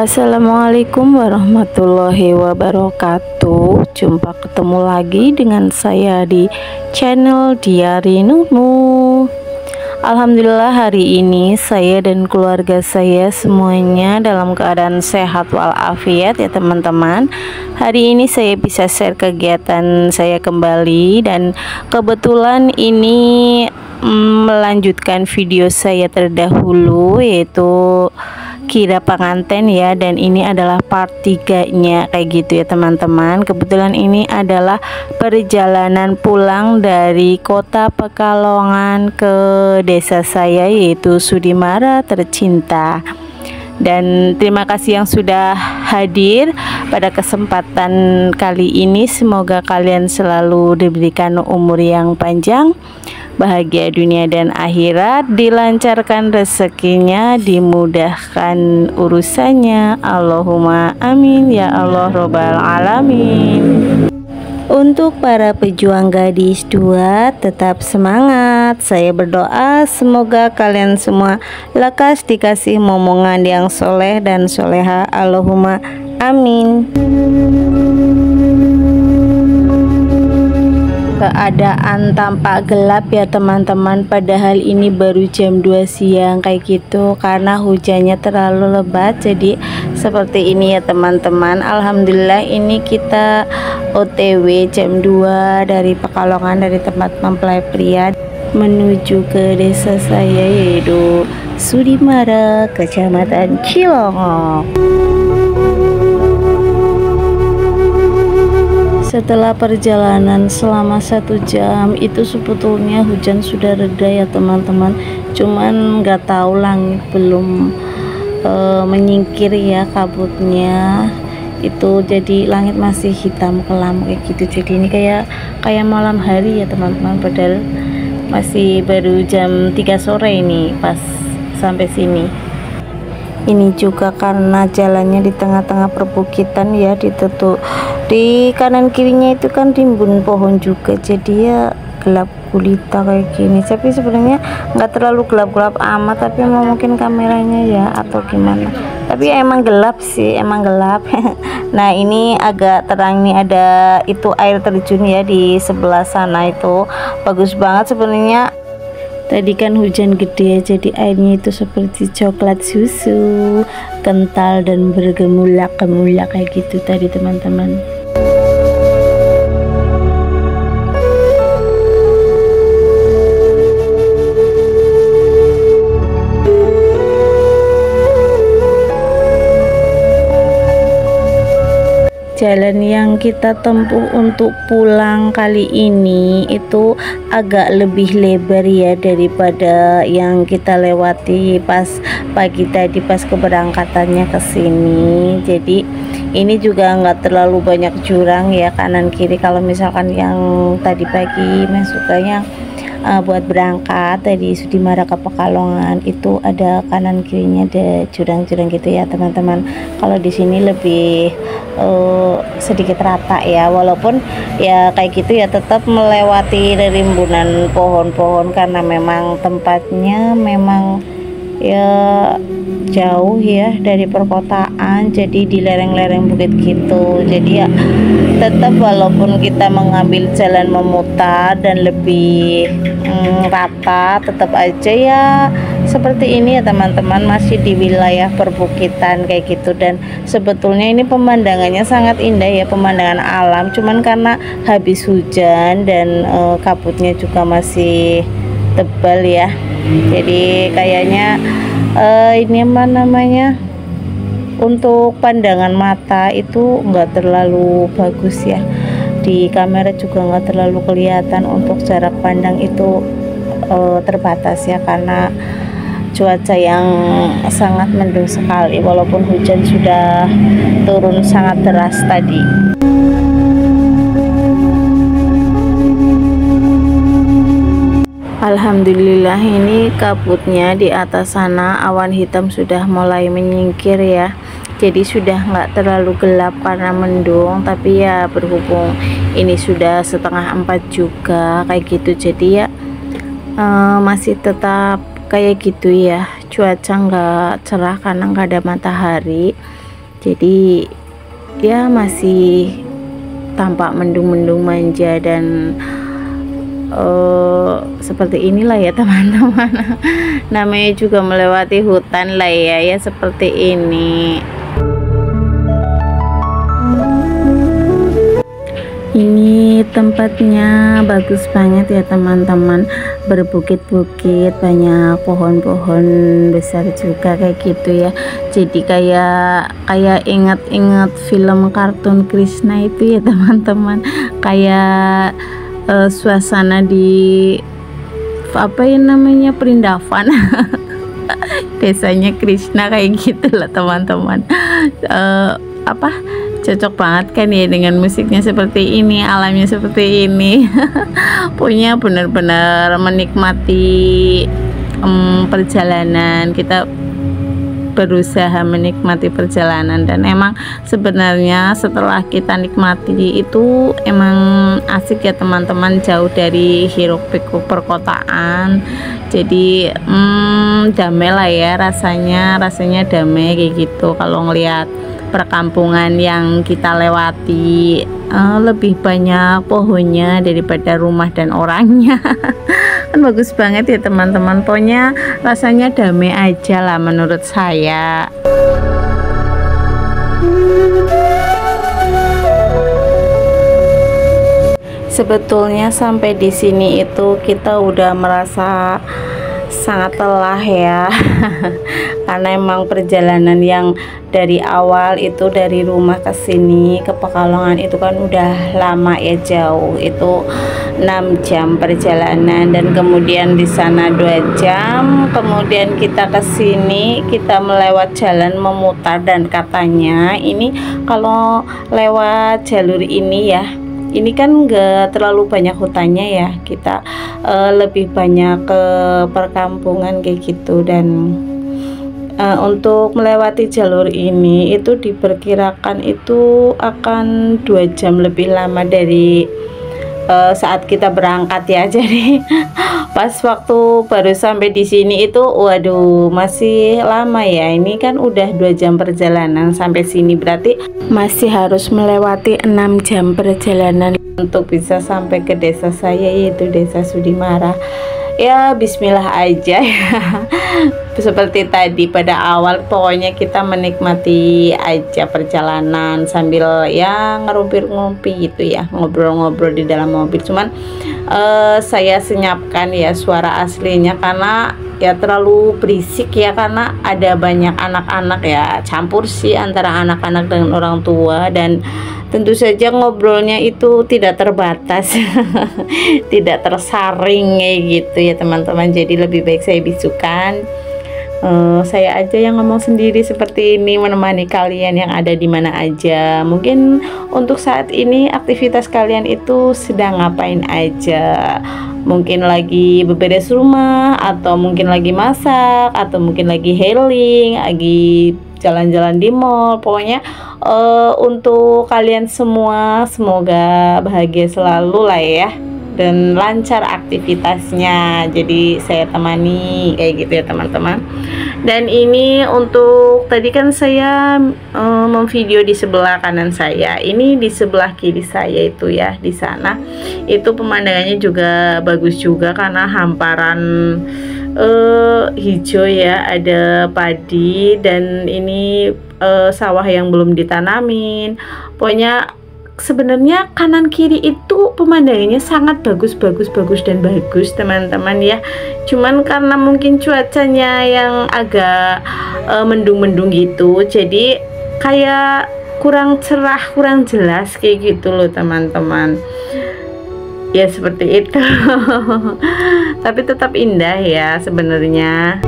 Assalamualaikum warahmatullahi wabarakatuh. Jumpa ketemu lagi dengan saya di channel Diari Nunu. Alhamdulillah hari ini saya dan keluarga saya semuanya dalam keadaan sehat walafiat ya teman-teman. Hari ini saya bisa share kegiatan saya kembali dan kebetulan ini melanjutkan video saya terdahulu, yaitu kira pengantin ya, dan ini adalah part 3-nya kayak gitu ya teman-teman. Kebetulan ini adalah perjalanan pulang dari kota Pekalongan ke desa saya, yaitu Sudimara tercinta. Dan terima kasih yang sudah hadir pada kesempatan kali ini. Semoga kalian selalu diberikan umur yang panjang, bahagia dunia dan akhirat, dilancarkan rezekinya, dimudahkan urusannya. Allahumma amin ya Allah robbal alamin. Untuk para pejuang gadis 2, tetap semangat. Saya berdoa semoga kalian semua lekas dikasih momongan yang soleh dan soleha. Allahumma amin. Keadaan tampak gelap ya teman-teman, padahal ini baru jam 2 siang kayak gitu, karena hujannya terlalu lebat jadi seperti ini ya teman-teman. Alhamdulillah ini kita OTW jam 2 dari Pekalongan, dari tempat mempelai pria menuju ke desa saya, yaitu Sudimara, Kecamatan Cilongok. Setelah perjalanan selama 1 jam itu sebetulnya hujan sudah reda ya teman-teman, cuman nggak tahu langit belum menyingkir ya kabutnya itu, jadi langit masih hitam kelam kayak gitu. Jadi ini kayak malam hari ya teman-teman, padahal masih baru jam 3 sore ini pas sampai sini. Ini juga karena jalannya di tengah-tengah perbukitan ya, ditutup di kanan kirinya itu kan rimbun pohon juga, jadi ya gelap gulita kayak gini. Tapi sebenarnya nggak terlalu gelap-gelap amat, tapi mungkin kameranya ya atau gimana, tapi ya emang gelap sih, emang gelap. Nah ini agak terang nih, ada itu air terjun ya di sebelah sana, itu bagus banget sebenarnya. Tadi kan hujan gede, jadi airnya itu seperti coklat susu, kental dan bergemulak-gemulak kayak gitu tadi teman-teman. Jalan yang kita tempuh untuk pulang kali ini itu agak lebih lebar ya daripada yang kita lewati pas pagi tadi pas keberangkatannya ke sini. Jadi ini juga nggak terlalu banyak jurang ya kanan kiri. Kalau misalkan yang tadi pagi masuknya buat berangkat dari Sudimara ke Pekalongan itu ada kanan kirinya ada jurang-jurang gitu ya teman-teman. Kalau di sini lebih sedikit rata ya, walaupun ya kayak gitu ya tetap melewati rimbunan pohon-pohon karena memang tempatnya memang ya jauh ya dari perkotaan, jadi di lereng-lereng bukit gitu. Jadi ya tetap walaupun kita mengambil jalan memutar dan lebih rata, tetap aja ya seperti ini ya teman-teman, masih di wilayah perbukitan kayak gitu. Dan sebetulnya ini pemandangannya sangat indah ya, pemandangan alam, cuman karena habis hujan dan kabutnya juga masih tebal ya, jadi kayaknya ini apa namanya, untuk pandangan mata itu enggak terlalu bagus ya, di kamera juga enggak terlalu kelihatan. Untuk jarak pandang itu terbatas ya, karena cuaca yang sangat mendung sekali, walaupun hujan sudah turun sangat deras tadi. Alhamdulillah ini kabutnya di atas sana, awan hitam sudah mulai menyingkir ya, jadi sudah nggak terlalu gelap karena mendung. Tapi ya berhubung ini sudah 3:30 juga kayak gitu, jadi ya masih tetap kayak gitu ya, cuaca nggak cerah karena nggak ada matahari. Jadi ya masih tampak mendung-mendung manja dan seperti inilah ya teman-teman. Namanya juga melewati hutan lah ya seperti ini. Ini tempatnya bagus banget ya teman-teman, berbukit-bukit, banyak pohon-pohon besar juga kayak gitu ya. Jadi kayak ingat-ingat film kartun Krishna itu ya teman-teman, kayak suasana di apa ya namanya, Perindavan. Desanya Krishna kayak gitu lah teman-teman. Cocok banget kan ya dengan musiknya seperti ini, alamnya seperti ini. Punya benar-benar menikmati perjalanan. Kita berusaha menikmati perjalanan, dan emang sebenarnya setelah kita nikmati itu emang asik ya teman-teman, jauh dari hiruk pikuk perkotaan. Jadi damai lah ya, rasanya damai kayak gitu kalau ngelihat perkampungan yang kita lewati. Lebih banyak pohonnya daripada rumah dan orangnya. Kan bagus banget ya teman-teman, pokoknya rasanya damai aja lah menurut saya. Sebetulnya sampai di sini itu kita udah merasa sangat lelah ya. Karena emang perjalanan yang dari awal itu dari rumah ke sini ke Pekalongan itu kan udah lama ya, jauh, itu 6 jam perjalanan, dan kemudian di sana 2 jam, kemudian kita ke sini kita melewat jalan memutar, dan katanya ini kalau lewat jalur ini ya, ini kan nggak terlalu banyak hutannya ya, kita lebih banyak ke perkampungan kayak gitu. Dan untuk melewati jalur ini itu diperkirakan itu akan 2 jam lebih lama dari saat kita berangkat ya. Jadi pas waktu baru sampai di sini itu waduh masih lama ya. Ini kan udah 2 jam perjalanan sampai sini, berarti masih harus melewati 6 jam perjalanan untuk bisa sampai ke desa saya, yaitu Desa Sudimara. Ya bismillah aja ya. Seperti tadi pada awal, pokoknya kita menikmati aja perjalanan sambil ya ngerumpi-ngumpi gitu ya, ngobrol-ngobrol di dalam mobil. Cuman saya senyapkan ya suara aslinya karena ya terlalu berisik ya, karena ada banyak anak-anak ya, campur sih antara anak-anak dengan orang tua, dan tentu saja ngobrolnya itu tidak terbatas. Tidak tersaring kayak gitu ya teman-teman. Jadi lebih baik saya bisukan, saya aja yang ngomong sendiri seperti ini, menemani kalian yang ada di mana aja. Mungkin untuk saat ini aktivitas kalian itu sedang ngapain aja, mungkin lagi beberes rumah, atau mungkin lagi masak, atau mungkin lagi healing, lagi jalan-jalan di mall. Pokoknya untuk kalian semua semoga bahagia selalu lah ya, dan lancar aktivitasnya. Jadi saya temani kayak gitu ya teman-teman. Dan ini untuk tadi kan saya memvideo di sebelah kanan saya, ini di sebelah kiri saya itu ya, di sana itu pemandangannya juga bagus juga karena hamparan hijau ya, ada padi, dan ini sawah yang belum ditanamin. Pokoknya sebenarnya kanan kiri itu pemandangannya sangat bagus dan bagus teman-teman ya. Cuman karena mungkin cuacanya yang agak mendung-mendung gitu, jadi kayak kurang cerah, kurang jelas kayak gitu loh teman-teman. Ya seperti itu. Tapi tetap indah ya sebenarnya.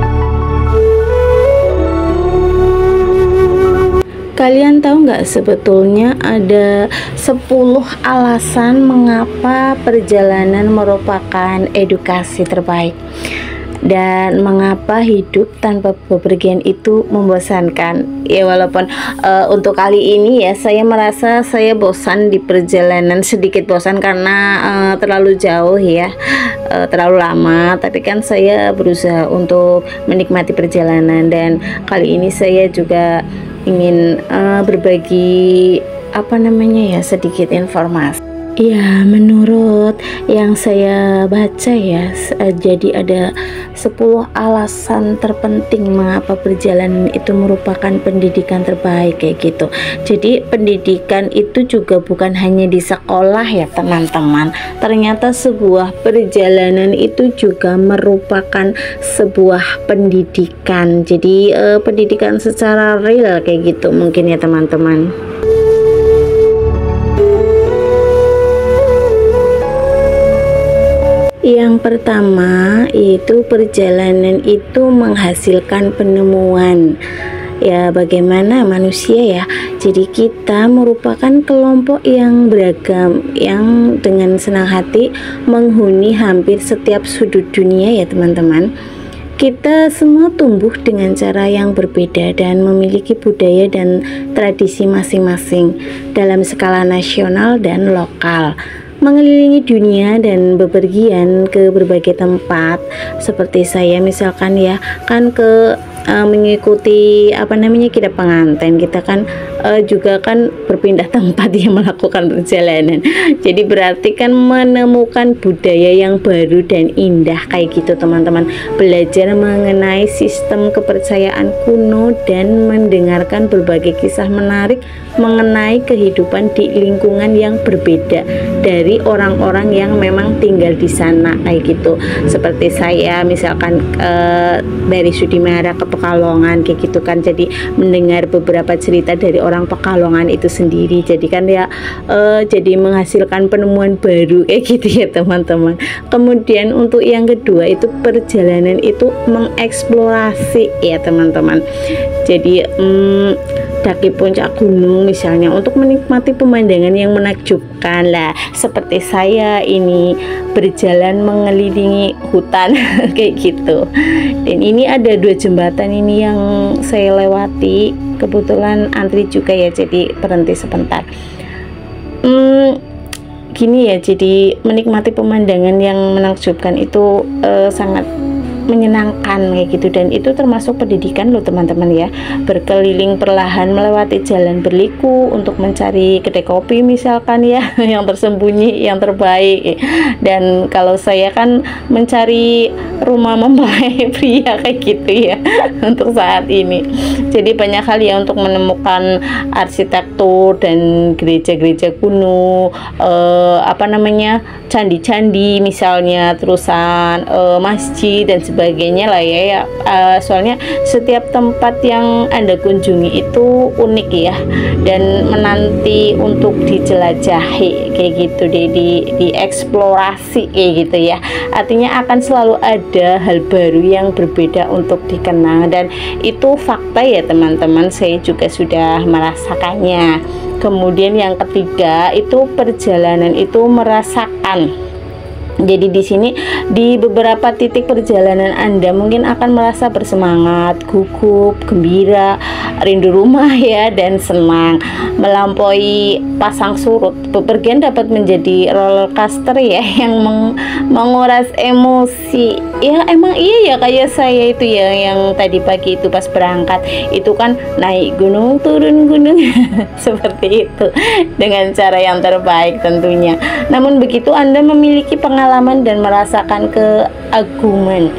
Kalian tahu nggak, sebetulnya ada 10 alasan mengapa perjalanan merupakan edukasi terbaik. dan mengapa hidup tanpa bepergian itu membosankan. Ya walaupun untuk kali ini ya saya merasa saya bosan di perjalanan, sedikit bosan karena terlalu jauh ya, terlalu lama, tapi kan saya berusaha untuk menikmati perjalanan. Dan kali ini saya juga ingin berbagi sedikit informasi. Ya, menurut yang saya baca ya, jadi ada 10 alasan terpenting mengapa perjalanan itu merupakan pendidikan terbaik kayak gitu. Jadi pendidikan itu juga bukan hanya di sekolah ya teman-teman. Ternyata sebuah perjalanan itu juga merupakan sebuah pendidikan. Jadi pendidikan secara real kayak gitu mungkin ya teman-teman. Yang pertama yaitu perjalanan itu menghasilkan penemuan. Ya, bagaimana manusia ya, jadi kita merupakan kelompok yang beragam, yang dengan senang hati menghuni hampir setiap sudut dunia ya teman-teman. Kita semua tumbuh dengan cara yang berbeda dan memiliki budaya dan tradisi masing-masing dalam skala nasional dan lokal. Mengelilingi dunia dan bepergian ke berbagai tempat, seperti saya misalkan ya kan mengikuti kita pengantin, kita kan juga kan berpindah tempat ya, melakukan perjalanan. Jadi berarti kan menemukan budaya yang baru dan indah kayak gitu teman-teman. Belajar mengenai sistem kepercayaan kuno dan mendengarkan berbagai kisah menarik mengenai kehidupan di lingkungan yang berbeda dari orang-orang yang memang tinggal di sana kayak gitu. Seperti saya misalkan dari Sudimara ke Pekalongan kayak gitu kan, jadi mendengar beberapa cerita dari orang Pekalongan itu sendiri, jadi kan ya jadi menghasilkan penemuan baru kayak gitu ya teman-teman. Kemudian untuk yang kedua itu perjalanan itu mengeksplorasi ya teman-teman. Jadi daki puncak gunung misalnya untuk menikmati pemandangan yang menakjubkan lah, seperti saya ini berjalan mengelilingi hutan kayak gitu. Dan ini ada 2 jembatan ini yang saya lewati, kebetulan antri juga ya, jadi berhenti sebentar. Gini ya, jadi menikmati pemandangan yang menakjubkan itu sangat menyenangkan kayak gitu, dan itu termasuk pendidikan loh teman-teman ya. Berkeliling perlahan melewati jalan berliku untuk mencari kedai kopi misalkan ya yang tersembunyi yang terbaik. Dan kalau saya kan mencari rumah mempelai pria kayak gitu ya untuk saat ini. Jadi banyak hal ya untuk menemukan arsitektur dan gereja-gereja kuno, candi-candi misalnya, terusan masjid dan sebagainya lah ya. Soalnya setiap tempat yang Anda kunjungi itu unik ya, dan menanti untuk dijelajahi kayak gitu, dieksplorasi kayak gitu ya. Artinya akan selalu ada hal baru yang berbeda untuk dikenal, dan itu fakta ya teman-teman, saya juga sudah merasakannya. Kemudian yang ketiga itu perjalanan itu merasakan. Jadi di sini di beberapa titik perjalanan Anda mungkin akan merasa bersemangat, gugup, gembira, rindu rumah ya, dan senang. Melampaui pasang surut, bepergian dapat menjadi roller coaster ya yang menguras emosi. Ya emang iya ya, kayak saya itu ya yang tadi pagi itu pas berangkat itu kan naik gunung turun gunung seperti itu dengan cara yang terbaik tentunya. Namun begitu Anda memiliki pengalaman dan merasakan kekaguman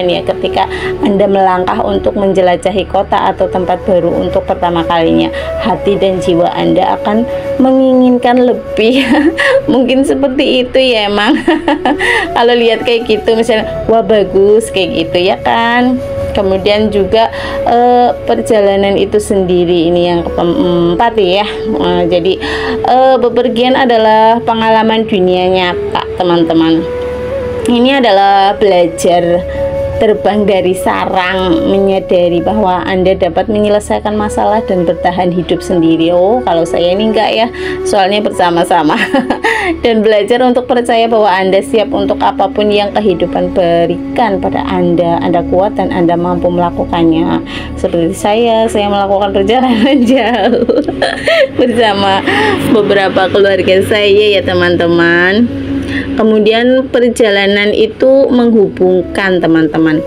ya ketika Anda melangkah untuk menjelajahi kota atau tempat baru untuk pertama kalinya. Hati dan jiwa Anda akan menginginkan lebih mungkin seperti itu ya emang kalau lihat kayak gitu misalnya, wah bagus kayak gitu ya kan. Kemudian juga perjalanan itu sendiri, ini yang keempat ya. Jadi bepergian adalah pengalaman dunia nyata teman-teman. Ini adalah belajar terbang dari sarang, menyadari bahwa Anda dapat menyelesaikan masalah dan bertahan hidup sendiri. Oh, kalau saya ini enggak ya, soalnya bersama-sama. Dan belajar untuk percaya bahwa Anda siap untuk apapun yang kehidupan berikan pada Anda. Anda kuat dan Anda mampu melakukannya. Seperti saya melakukan perjalanan jauh bersama beberapa keluarga saya ya teman-teman. Kemudian perjalanan itu menghubungkan teman-teman,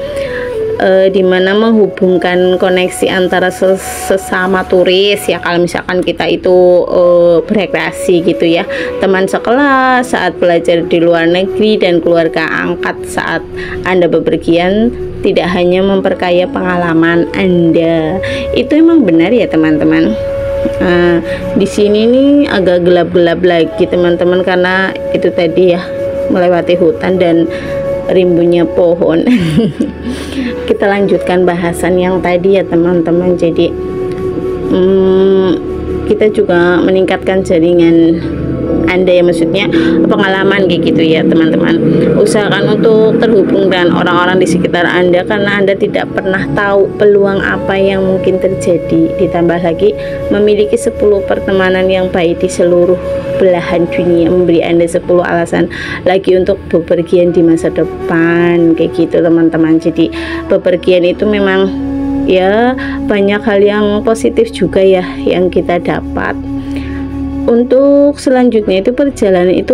dimana menghubungkan koneksi antara sesama turis ya, kalau misalkan kita itu berekreasi gitu ya, teman sekelas saat belajar di luar negeri, dan keluarga angkat saat Anda bepergian, tidak hanya memperkaya pengalaman Anda. Itu emang benar ya teman-teman. Di sini nih agak gelap-gelap lagi teman-teman, karena itu tadi ya, melewati hutan dan rimbunnya pohon. Kita lanjutkan bahasan yang tadi ya teman-teman. Jadi kita juga meningkatkan jaringan Anda ya, maksudnya pengalaman kayak gitu ya teman-teman. Usahakan untuk terhubung dengan orang-orang di sekitar Anda, karena Anda tidak pernah tahu peluang apa yang mungkin terjadi. Ditambah lagi memiliki 10 pertemanan yang baik di seluruh belahan dunia memberi Anda 10 alasan lagi untuk bepergian di masa depan kayak gitu teman-teman. Jadi bepergian itu memang ya banyak hal yang positif juga ya yang kita dapat. Untuk selanjutnya itu perjalanan itu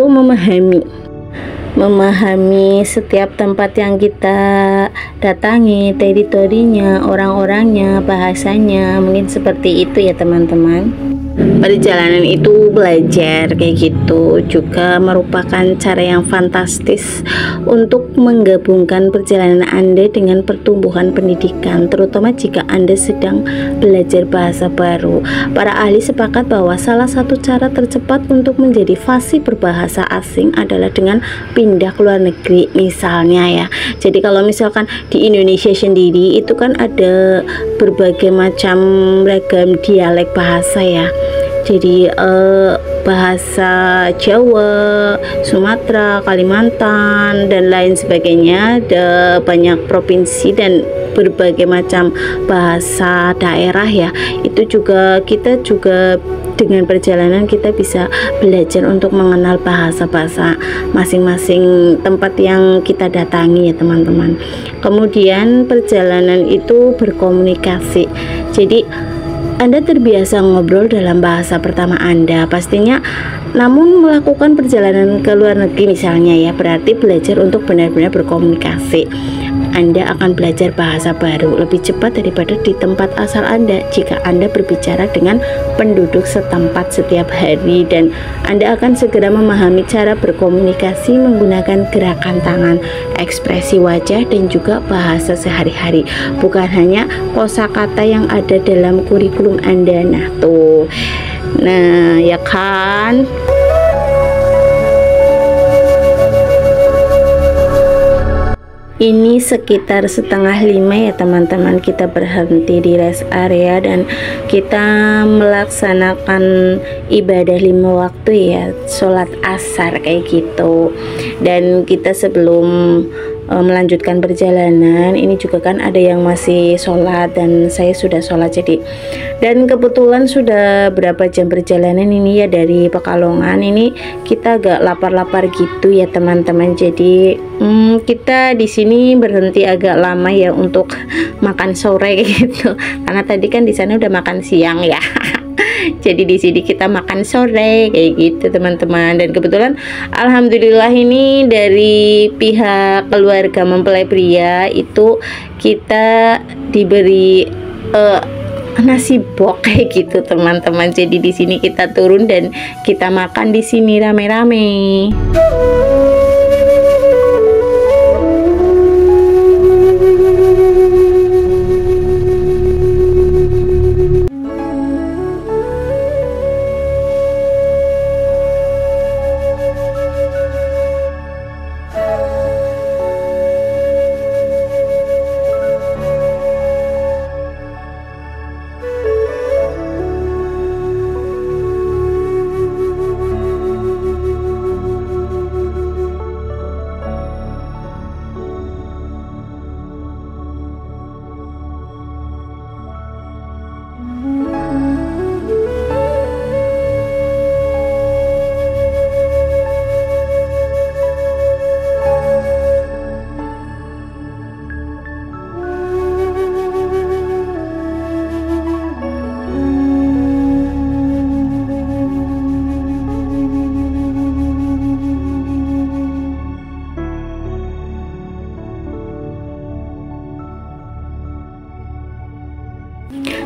memahami setiap tempat yang kita datangi, teritorinya, orang-orangnya, bahasanya, mungkin seperti itu ya teman-teman. Perjalanan itu belajar kayak gitu juga merupakan cara yang fantastis untuk menggabungkan perjalanan Anda dengan pertumbuhan pendidikan, terutama jika Anda sedang belajar bahasa baru. Para ahli sepakat bahwa salah satu cara tercepat untuk menjadi fasih berbahasa asing adalah dengan pindah ke luar negeri misalnya ya. Jadi kalau misalkan di Indonesia sendiri itu kan ada berbagai macam ragam dialek bahasa ya. Jadi bahasa Jawa, Sumatera, Kalimantan dan lain sebagainya, ada banyak provinsi dan berbagai macam bahasa daerah ya. Itu juga kita juga dengan perjalanan kita bisa belajar untuk mengenal bahasa-bahasa masing-masing tempat yang kita datangi ya teman-teman. Kemudian perjalanan itu berkomunikasi. Jadi Anda terbiasa ngobrol dalam bahasa pertama Anda pastinya, namun melakukan perjalanan ke luar negeri misalnya ya, berarti belajar untuk benar-benar berkomunikasi. Anda akan belajar bahasa baru lebih cepat daripada di tempat asal Anda jika Anda berbicara dengan penduduk setempat setiap hari, dan Anda akan segera memahami cara berkomunikasi menggunakan gerakan tangan, ekspresi wajah, dan juga bahasa sehari-hari, bukan hanya kosakata yang ada dalam kurikulum Anda. Nah tuh, nah ya kan. Ini sekitar 4:30 ya teman-teman, kita berhenti di rest area dan kita melaksanakan ibadah 5 waktu ya, sholat asar kayak gitu. Dan kita sebelum melanjutkan perjalanan ini juga kan ada yang masih sholat, dan saya sudah sholat. Jadi dan kebetulan sudah berapa jam perjalanan ini ya dari Pekalongan, ini kita agak lapar-lapar gitu ya teman-teman. Jadi kita di sini berhenti agak lama ya untuk makan sore gitu, karena tadi kan di sana udah makan siang ya. Jadi di sini kita makan sore kayak gitu teman-teman. Dan kebetulan alhamdulillah ini dari pihak keluarga mempelai pria itu kita diberi nasi bok kayak gitu teman-teman. Jadi di sini kita turun dan kita makan di sini rame-rame.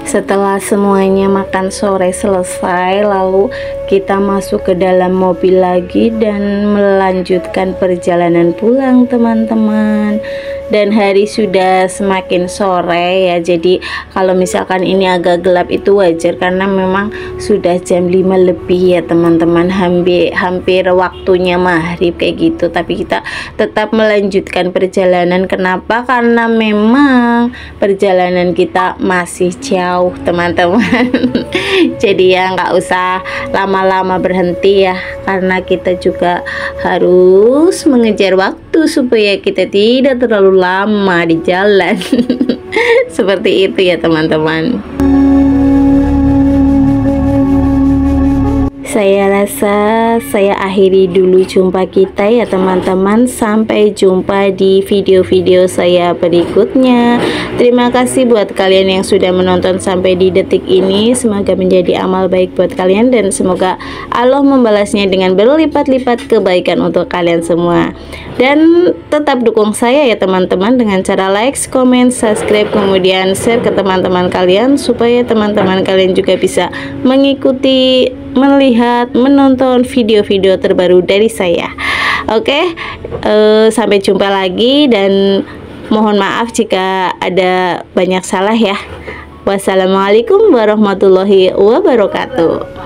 Setelah semuanya makan sore selesai, lalu kita masuk ke dalam mobil lagi dan melanjutkan perjalanan pulang teman-teman. Dan hari sudah semakin sore ya, jadi kalau misalkan ini agak gelap itu wajar karena memang sudah jam 5 lebih ya teman-teman, hampir waktunya maghrib kayak gitu. Tapi kita tetap melanjutkan perjalanan. Kenapa? Karena memang perjalanan kita masih jauh teman-teman. Jadi ya nggak usah lama-lama berhenti ya, karena kita juga harus mengejar waktu supaya kita tidak terlalu lama di jalan. Seperti itu ya teman-teman. Saya rasa saya akhiri dulu jumpa kita ya teman-teman. Sampai jumpa di video-video saya berikutnya. Terima kasih buat kalian yang sudah menonton sampai di detik ini. Semoga menjadi amal baik buat kalian dan semoga Allah membalasnya dengan berlipat-lipat kebaikan untuk kalian semua. Dan tetap dukung saya ya teman-teman dengan cara like, comment, subscribe, kemudian share ke teman-teman kalian supaya teman-teman kalian juga bisa mengikuti, melihat, menonton video-video terbaru dari saya. Oke, sampai jumpa lagi dan mohon maaf jika ada banyak salah ya. Wassalamualaikum warahmatullahi wabarakatuh.